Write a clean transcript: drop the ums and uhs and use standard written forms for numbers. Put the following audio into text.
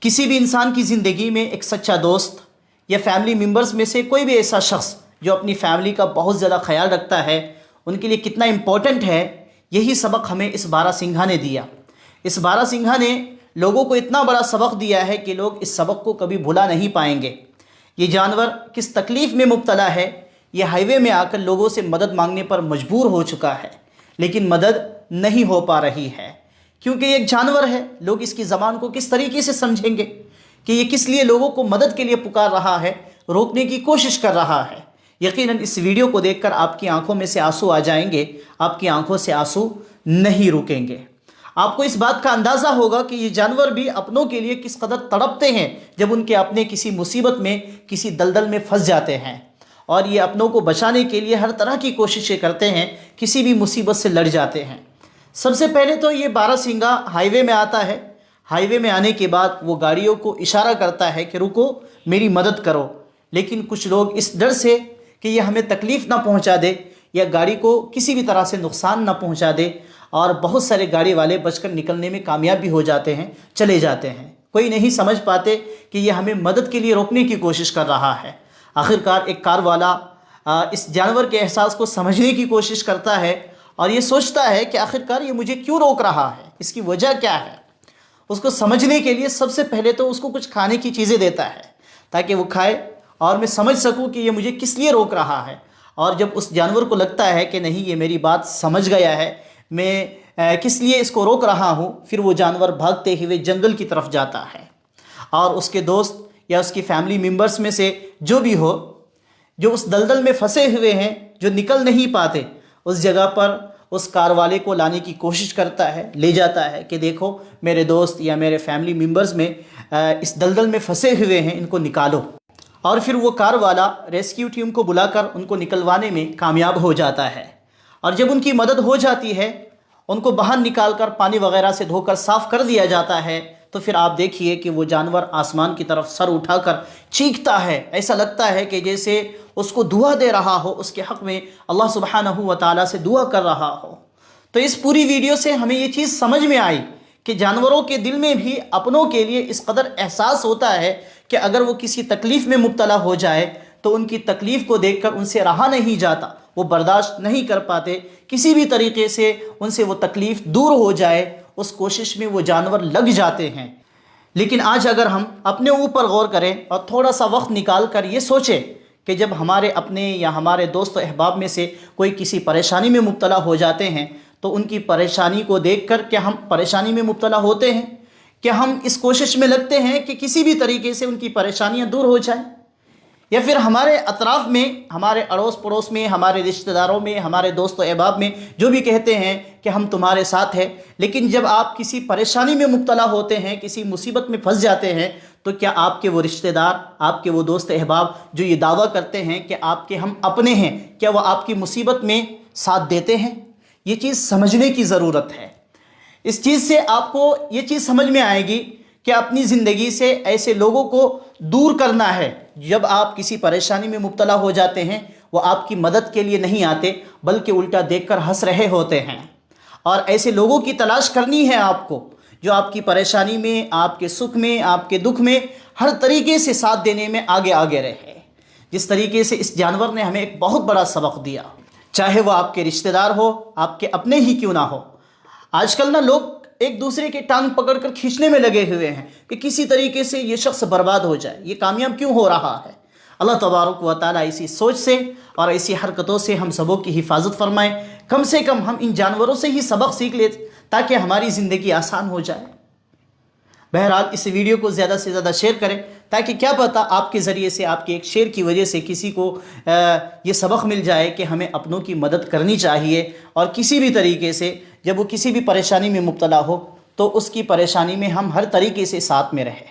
किसी भी इंसान की ज़िंदगी में एक सच्चा दोस्त या फैमिली मेम्बर्स में से कोई भी ऐसा शख्स जो अपनी फैमिली का बहुत ज़्यादा ख्याल रखता है, उनके लिए कितना इम्पोर्टेंट है, यही सबक हमें इस बारहसिंघा ने दिया। इस बारहसिंघा ने लोगों को इतना बड़ा सबक दिया है कि लोग इस सबक को कभी भुला नहीं पाएंगे। ये जानवर किस तकलीफ़ में मुब्तला है, ये हाईवे में आकर लोगों से मदद मांगने पर मजबूर हो चुका है, लेकिन मदद नहीं हो पा रही है क्योंकि ये एक जानवर है। लोग इसकी ज़बान को किस तरीके से समझेंगे कि ये किस लिए लोगों को मदद के लिए पुकार रहा है, रोकने की कोशिश कर रहा है। यकीनन इस वीडियो को देखकर आपकी आंखों में से आंसू आ जाएंगे, आपकी आंखों से आंसू नहीं रुकेंगे। आपको इस बात का अंदाज़ा होगा कि ये जानवर भी अपनों के लिए किस कदर तड़पते हैं जब उनके अपने किसी मुसीबत में, किसी दलदल में फंस जाते हैं, और ये अपनों को बचाने के लिए हर तरह की कोशिशें करते हैं, किसी भी मुसीबत से लड़ जाते हैं। सबसे पहले तो ये बारहसिंघा हाईवे में आता है। हाईवे में आने के बाद वो गाड़ियों को इशारा करता है कि रुको, मेरी मदद करो। लेकिन कुछ लोग इस डर से कि ये हमें तकलीफ़ ना पहुंचा दे या गाड़ी को किसी भी तरह से नुकसान ना पहुंचा दे, और बहुत सारे गाड़ी वाले बचकर निकलने में कामयाब भी हो जाते हैं, चले जाते हैं। कोई नहीं समझ पाते कि ये हमें मदद के लिए रोकने की कोशिश कर रहा है। आखिरकार एक कार वाला इस जानवर के एहसास को समझने की कोशिश करता है और ये सोचता है कि आखिरकार ये मुझे क्यों रोक रहा है, इसकी वजह क्या है। उसको समझने के लिए सबसे पहले तो उसको कुछ खाने की चीज़ें देता है ताकि वो खाए और मैं समझ सकूं कि ये मुझे किस लिए रोक रहा है। और जब उस जानवर को लगता है कि नहीं, ये मेरी बात समझ गया है, मैं किस लिए इसको रोक रहा हूँ, फिर वो जानवर भागते हुए जंगल की तरफ जाता है और उसके दोस्त या उसकी फैमिली मेम्बर्स में से जो भी हो, जो उस दलदल में फंसे हुए हैं, जो निकल नहीं पाते, उस जगह पर उस कार वाले को लाने की कोशिश करता है, ले जाता है कि देखो मेरे दोस्त या मेरे फैमिली मेम्बर्स में इस दलदल में फंसे हुए हैं, इनको निकालो। और फिर वो कार वाला रेस्क्यू टीम को बुलाकर उनको निकलवाने में कामयाब हो जाता है। और जब उनकी मदद हो जाती है, उनको बाहर निकालकर पानी वगैरह से धोकर साफ़ कर दिया जाता है, तो फिर आप देखिए कि वो जानवर आसमान की तरफ सर उठाकर चीखता है। ऐसा लगता है कि जैसे उसको दुआ दे रहा हो, उसके हक़ में अल्लाह सुब्हानहू व तआला से दुआ कर रहा हो। तो इस पूरी वीडियो से हमें ये चीज़ समझ में आई कि जानवरों के दिल में भी अपनों के लिए इस कदर एहसास होता है कि अगर वो किसी तकलीफ़ में मुब्तला हो जाए तो उनकी तकलीफ़ को देखकर उनसे रहा नहीं जाता, वो बर्दाश्त नहीं कर पाते, किसी भी तरीके से उनसे वो तकलीफ़ दूर हो जाए, उस कोशिश में वो जानवर लग जाते हैं। लेकिन आज अगर हम अपने ऊपर गौर करें और थोड़ा सा वक्त निकाल कर ये सोचें कि जब हमारे अपने या हमारे दोस्त अहबाब में से कोई किसी परेशानी में मुब्तला हो जाते हैं तो उनकी परेशानी को देखकर क्या हम परेशानी में मुब्तला होते हैं? क्या हम इस कोशिश में लगते हैं कि किसी भी तरीके से उनकी परेशानियां दूर हो जाएं? या फिर हमारे अतराफ़ में, हमारे अड़ोस पड़ोस में, हमारे रिश्तेदारों में, हमारे दोस्त अहबाब में जो भी कहते हैं कि हम तुम्हारे साथ हैं, लेकिन जब आप किसी परेशानी में मुब्तला होते हैं, किसी मुसीबत में फंस जाते हैं, तो क्या आपके वो रिश्तेदार, आपके वो दोस्त अहबाब जो ये दावा करते हैं कि आपके हम अपने हैं, क्या वो आपकी मुसीबत में साथ देते हैं? ये चीज़ समझने की ज़रूरत है। इस चीज़ से आपको ये चीज़ समझ में आएगी कि अपनी ज़िंदगी से ऐसे लोगों को दूर करना है। जब आप किसी परेशानी में मुब्तला हो जाते हैं, वो आपकी मदद के लिए नहीं आते बल्कि उल्टा देखकर हंस रहे होते हैं। और ऐसे लोगों की तलाश करनी है आपको जो आपकी परेशानी में, आपके सुख में, आपके दुख में हर तरीके से साथ देने में आगे आगे रहे। जिस तरीके से इस जानवर ने हमें एक बहुत बड़ा सबक दिया, चाहे वो आपके रिश्तेदार हो, आपके अपने ही क्यों ना हो। आजकल ना लोग एक दूसरे के टांग पकड़कर खींचने में लगे हुए हैं कि किसी तरीके से ये शख्स बर्बाद हो जाए, ये कामयाब क्यों हो रहा है। अल्लाह तबारक व तआला इसी सोच से और ऐसी हरकतों से हम सबों की हिफाजत फरमाएं। कम से कम हम इन जानवरों से ही सबक सीख ले ताकि हमारी ज़िंदगी आसान हो जाए। बहरहाल इस वीडियो को ज़्यादा से ज़्यादा शेयर करें ताकि क्या पता आपके ज़रिए से, आपके एक शेयर की वजह से किसी को ये सबक मिल जाए कि हमें अपनों की मदद करनी चाहिए, और किसी भी तरीके से जब वो किसी भी परेशानी में मुब्तला हो तो उसकी परेशानी में हम हर तरीके से साथ में रहें।